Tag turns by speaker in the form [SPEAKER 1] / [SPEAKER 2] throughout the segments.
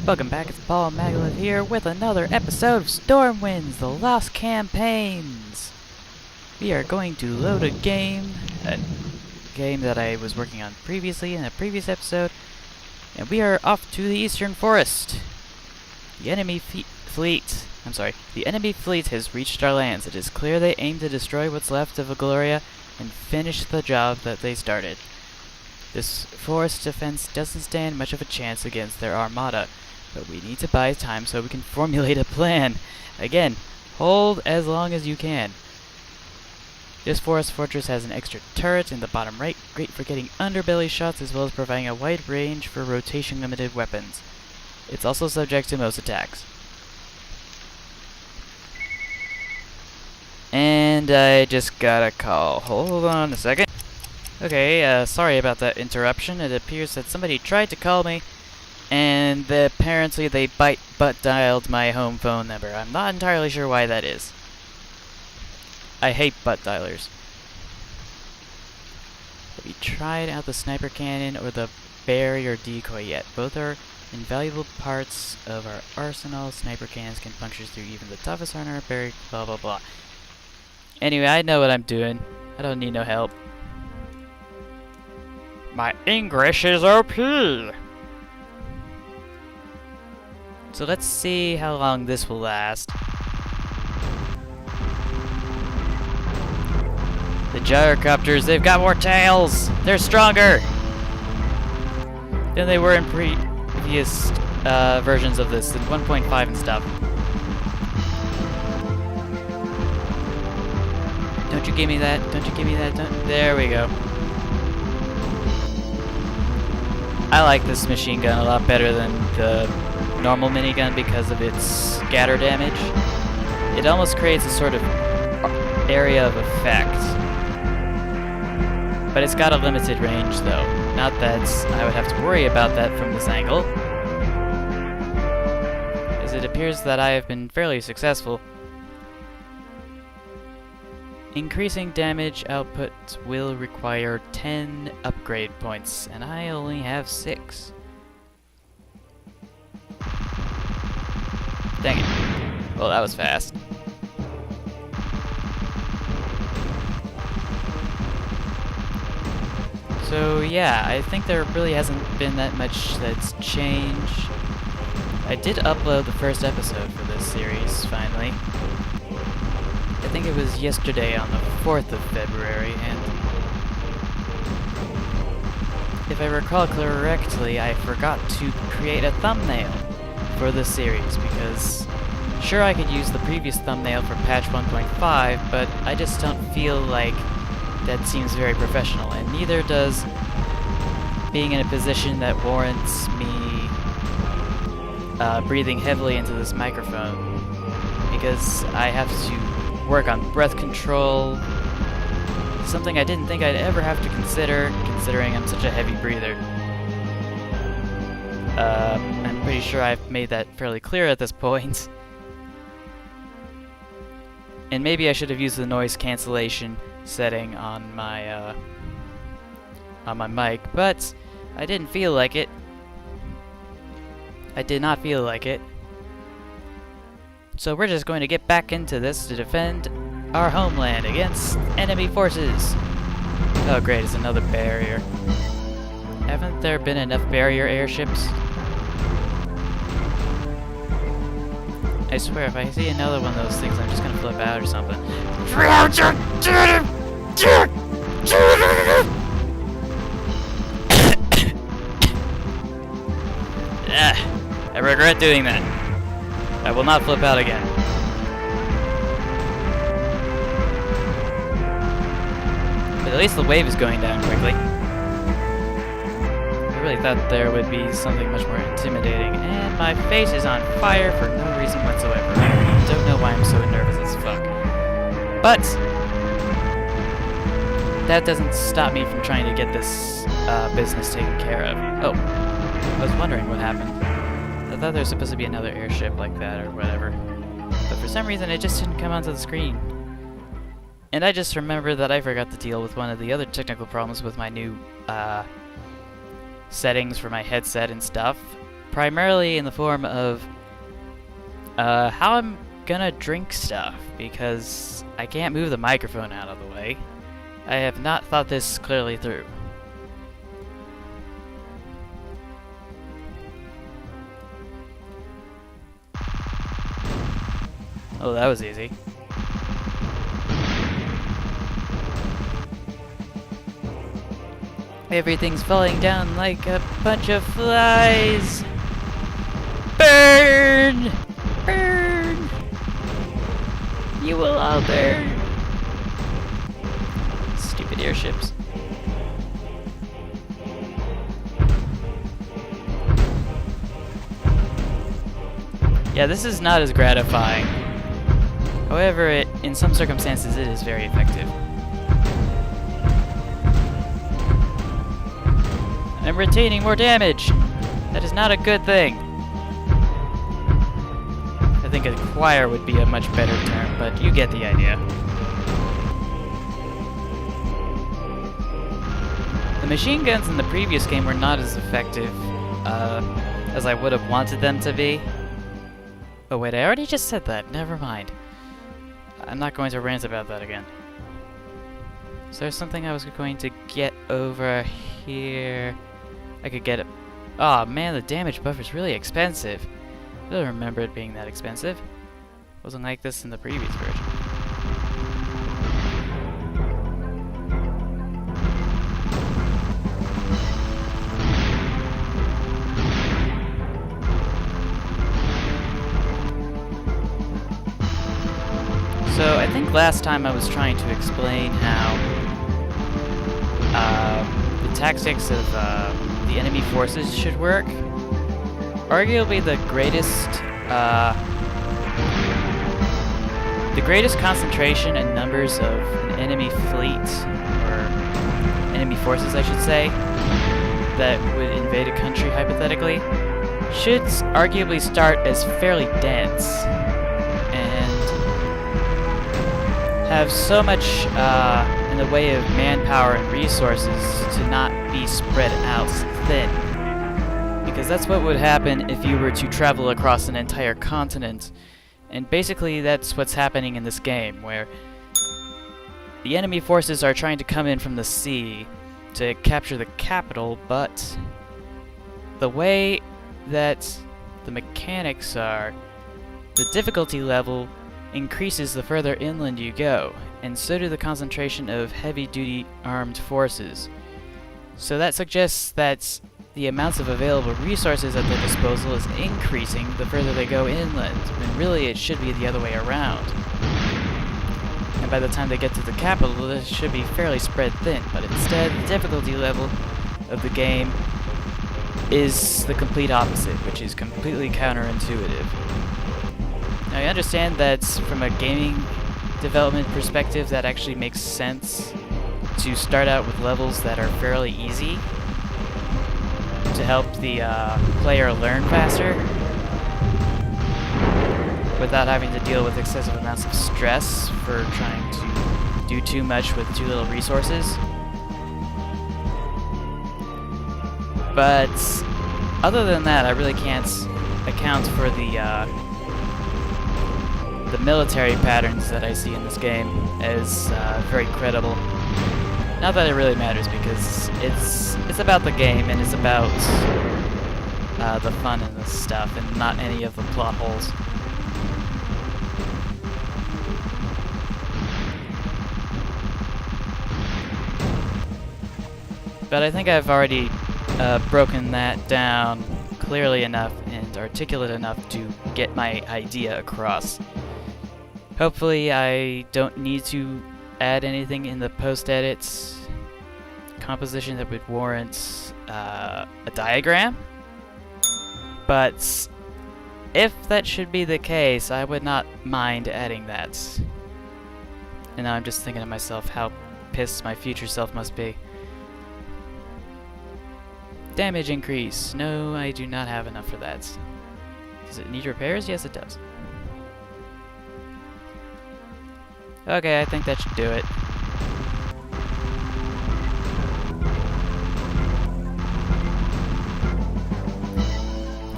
[SPEAKER 1] Welcome back, it's Paul Magalev here with another episode of Stormwinds, the Lost Campaigns. We are going to load a game that I was working on previously in a previous episode, and we are off to the Eastern Forest. The enemy fleet has reached our lands. It is clear they aim to destroy what's left of Gloria and finish the job that they started. This forest defense doesn't stand much of a chance against their armada, but we need to buy time so we can formulate a plan. Again, hold as long as you can. This forest fortress has an extra turret in the bottom right, great for getting underbelly shots as well as providing a wide range for rotation-limited weapons. It's also subject to most attacks. And I just got a call. Hold on a second. Okay, sorry about that interruption. It appears that somebody tried to call me, and apparently they butt dialed my home phone number. I'm not entirely sure why that is. I hate butt dialers. Have you tried out the sniper cannon or the barrier decoy yet? Both are invaluable parts of our arsenal. Sniper cannons can puncture through even the toughest armor, barrier, blah blah blah. Anyway, I know what I'm doing. I don't need no help. My English is OP! So let's see how long this will last. The gyrocopters, they've got more tails! They're stronger! Than they were in previous versions of this, in 1.5 and stuff. Don't you give me that, don't you give me that, there we go. I like this machine gun a lot better than the normal minigun because of its scatter damage. It almost creates a sort of area of effect. But it's got a limited range though. Not that I would have to worry about that from this angle, as it appears that I have been fairly successful. Increasing damage output will require 10 upgrade points, and I only have 6. Dang it. Well, that was fast. So yeah, I think there really hasn't been that much that's changed. I did upload the first episode for this series, finally. I think it was yesterday on the 4th of February, and if I recall correctly, I forgot to create a thumbnail for this series, because sure, I could use the previous thumbnail for patch 1.5, but I just don't feel like that seems very professional, and neither does being in a position that warrants me breathing heavily into this microphone, because I have to work on breath control, something I didn't think I'd ever have to consider, considering I'm such a heavy breather. I'm pretty sure I've made that fairly clear at this point. And maybe I should have used the noise cancellation setting on my mic, but I didn't feel like it. I did not feel like it. So we're just going to get back into this to defend our homeland against enemy forces. Oh great, it's another barrier. Haven't there been enough barrier airships? I swear, if I see another one of those things, I'm just gonna flip out or something. I regret doing that. I will not flip out again. But at least the wave is going down quickly. I really thought there would be something much more intimidating, and my face is on fire for no reason whatsoever. I don't know why I'm so nervous as fuck. But that doesn't stop me from trying to get this business taken care of. Oh, I was wondering what happened. I thought there was supposed to be another airship like that or whatever, but for some reason it just didn't come onto the screen. And I just remembered that I forgot to deal with one of the other technical problems with my new settings for my headset and stuff, primarily in the form of how I'm gonna drink stuff, because I can't move the microphone out of the way. I have not thought this clearly through. Oh, that was easy. Everything's falling down like a bunch of flies. Burn! Burn! You will all burn. Stupid airships. Yeah, this is not as gratifying. However, in some circumstances, it is very effective. I'm retaining more damage. That is not a good thing. I think acquire would be a much better term, but you get the idea. The machine guns in the previous game were not as effective as I would have wanted them to be. Oh wait, I already just said that. Never mind. I'm not going to rant about that again. Is there something I was going to get over here? I could get it. Oh man, the damage buff is really expensive. I don't remember it being that expensive. It wasn't like this in the previous version. So I think last time I was trying to explain how the tactics of the enemy forces should work. Arguably the greatest concentration and numbers of an enemy fleet, or enemy forces I should say, that would invade a country hypothetically, should arguably start as fairly dense and have so much in the way of manpower and resources to not be spread out thin. Because that's what would happen if you were to travel across an entire continent. And basically that's what's happening in this game, where the enemy forces are trying to come in from the sea to capture the capital, but the way that the mechanics are, the difficulty level increases the further inland you go, and so do the concentration of heavy-duty armed forces. So that suggests that the amounts of available resources at their disposal is increasing the further they go inland, when really it should be the other way around. And by the time they get to the capital, it should be fairly spread thin, but instead the difficulty level of the game is the complete opposite, which is completely counterintuitive. Now, I understand that from a gaming development perspective that actually makes sense to start out with levels that are fairly easy to help the player learn faster without having to deal with excessive amounts of stress for trying to do too much with too little resources. But other than that, I really can't account for the military patterns that I see in this game as very credible. Not that it really matters, because it's about the game and it's about the fun and the stuff, and not any of the plot holes. But I think I've already broken that down clearly enough and articulate enough to get my idea across. Hopefully I don't need to add anything in the post-edits composition that would warrant a diagram, but if that should be the case, I would not mind adding that. And now I'm just thinking to myself how pissed my future self must be. Damage increase. No, I do not have enough for that. Does it need repairs? Yes, it does. Okay, I think that should do it.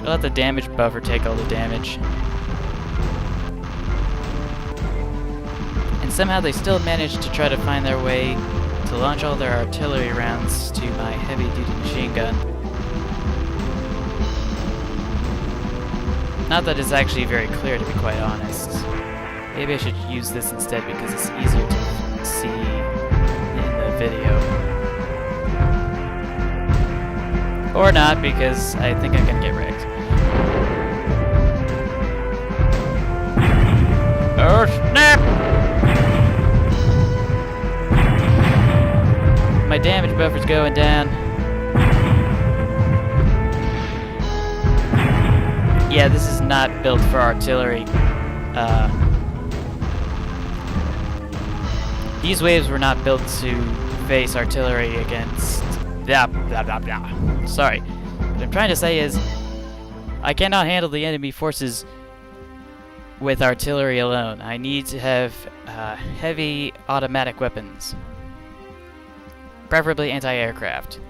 [SPEAKER 1] I'll let the damage buffer take all the damage. And somehow they still managed to try to find their way to launch all their artillery rounds to my heavy-duty machine gun. Not that it's actually very clear, to be quite honest. Maybe I should use this instead because it's easier to see in the video. Or not, because I think I'm gonna get wrecked. Oh snap! My damage buffer's going down. Yeah, this is not built for artillery. These waves were not built to face artillery against... blah, blah, blah, blah. Sorry. What I'm trying to say is, I cannot handle the enemy forces with artillery alone. I need to have heavy automatic weapons. Preferably anti-aircraft.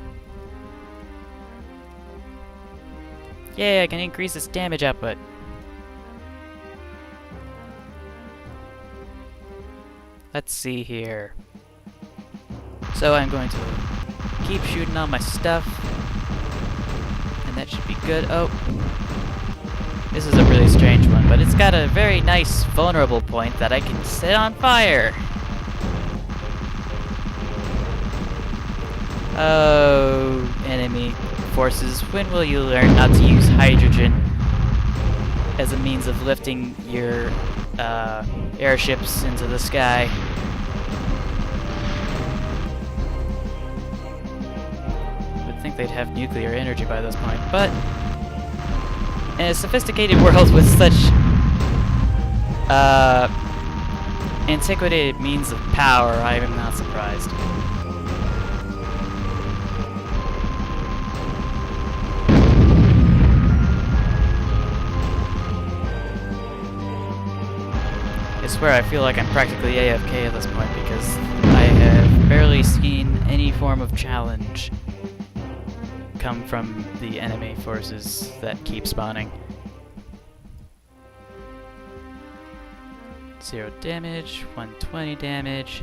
[SPEAKER 1] Yay, I can increase its damage output. Let's see here. So I'm going to keep shooting all my stuff. And that should be good. Oh. This is a really strange one, but it's got a very nice vulnerable point that I can set on fire. Oh, enemy forces, when will you learn not to use hydrogen as a means of lifting your airships into the sky? I would think they'd have nuclear energy by this point, but in a sophisticated world with such antiquated means of power, I am not surprised. I swear I feel like I'm practically AFK at this point because I have barely seen any form of challenge come from the enemy forces that keep spawning. 0 damage, 120 damage.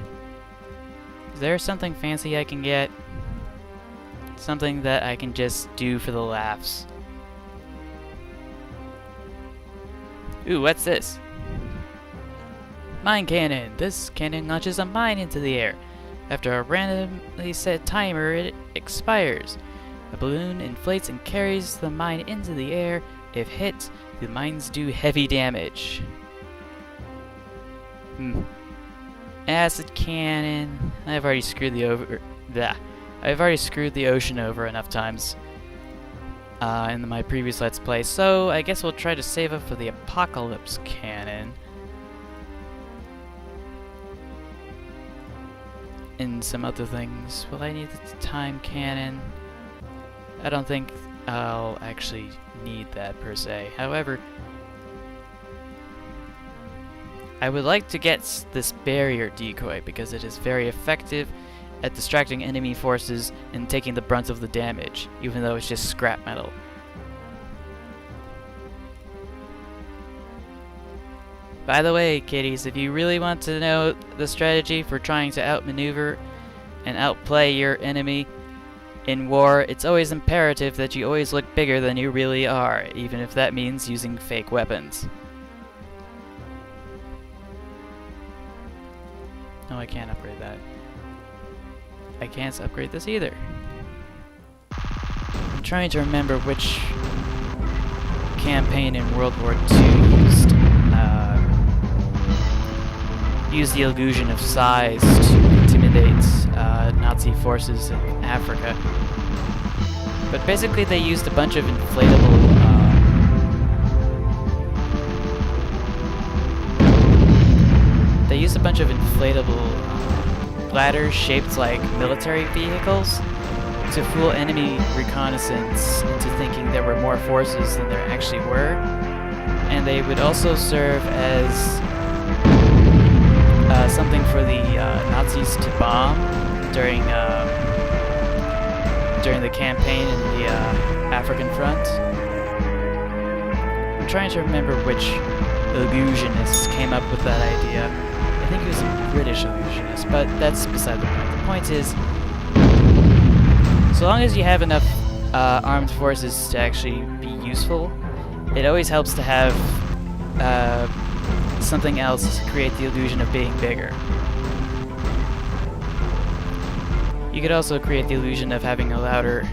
[SPEAKER 1] Is there something fancy I can get? Something that I can just do for the laughs. Ooh, what's this? Mine cannon. This cannon launches a mine into the air. After a randomly set timer, it expires. A balloon inflates and carries the mine into the air. If hit, the mines do heavy damage. Acid cannon. I've already screwed the ocean over enough times in my previous Let's Play, so I guess we'll try to save up for the apocalypse cannon. And some other things. Will I need the time cannon? I don't think I'll actually need that per se. However, I would like to get this barrier decoy because it is very effective at distracting enemy forces and taking the brunt of the damage, even though it's just scrap metal. By the way, kiddies, if you really want to know the strategy for trying to outmaneuver and outplay your enemy in war, it's always imperative that you always look bigger than you really are, even if that means using fake weapons. No, I can't upgrade that. I can't upgrade this either. I'm trying to remember which campaign in World War II used the illusion of size to intimidate Nazi forces in Africa. But basically they used a bunch of inflatable ladders shaped like military vehicles to fool enemy reconnaissance into thinking there were more forces than there actually were. And they would also serve as something for the Nazis to bomb during the campaign in the African front. trying to remember which illusionist came up with that idea. I think he was a British illusionist, but that's beside the point. The point is, so long as you have enough armed forces to actually be useful, it always helps to have something else to create the illusion of being bigger. You could also create the illusion of having a louder...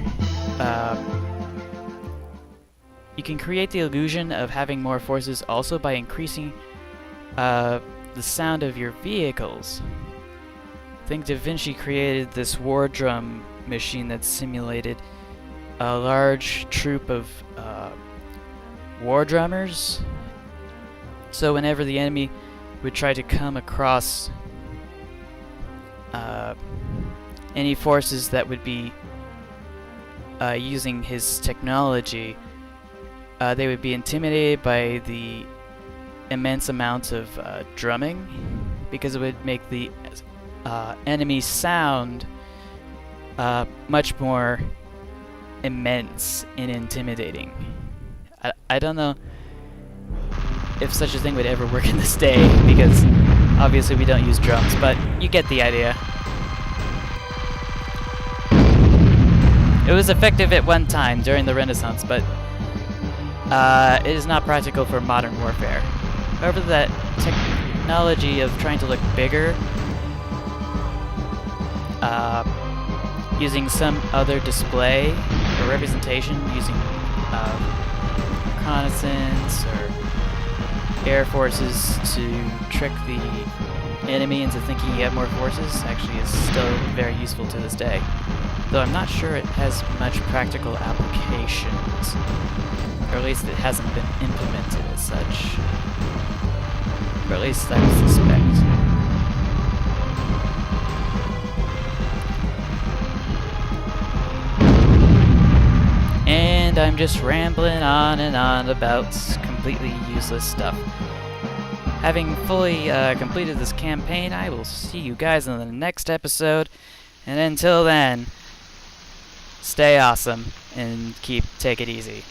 [SPEAKER 1] you can create the illusion of having more forces also by increasing the sound of your vehicles. I think Da Vinci created this war drum machine that simulated a large troop of war drummers. So whenever the enemy would try to come across any forces that would be using his technology, they would be intimidated by the immense amount of drumming, because it would make the enemy sound much more immense and intimidating. I don't know if such a thing would ever work in this day, because obviously we don't use drums, but you get the idea. It was effective at one time during the Renaissance, but it is not practical for modern warfare. However, that technology of trying to look bigger, using some other display or representation, using reconnaissance or air forces to trick the enemy into thinking you have more forces, actually is still very useful to this day. Though I'm not sure it has much practical applications, or at least it hasn't been implemented as such. Or at least I would suspect. And I'm just rambling on and on about completely useless stuff. Having fully completed this campaign, I will see you guys in the next episode. And until then, stay awesome and take it easy.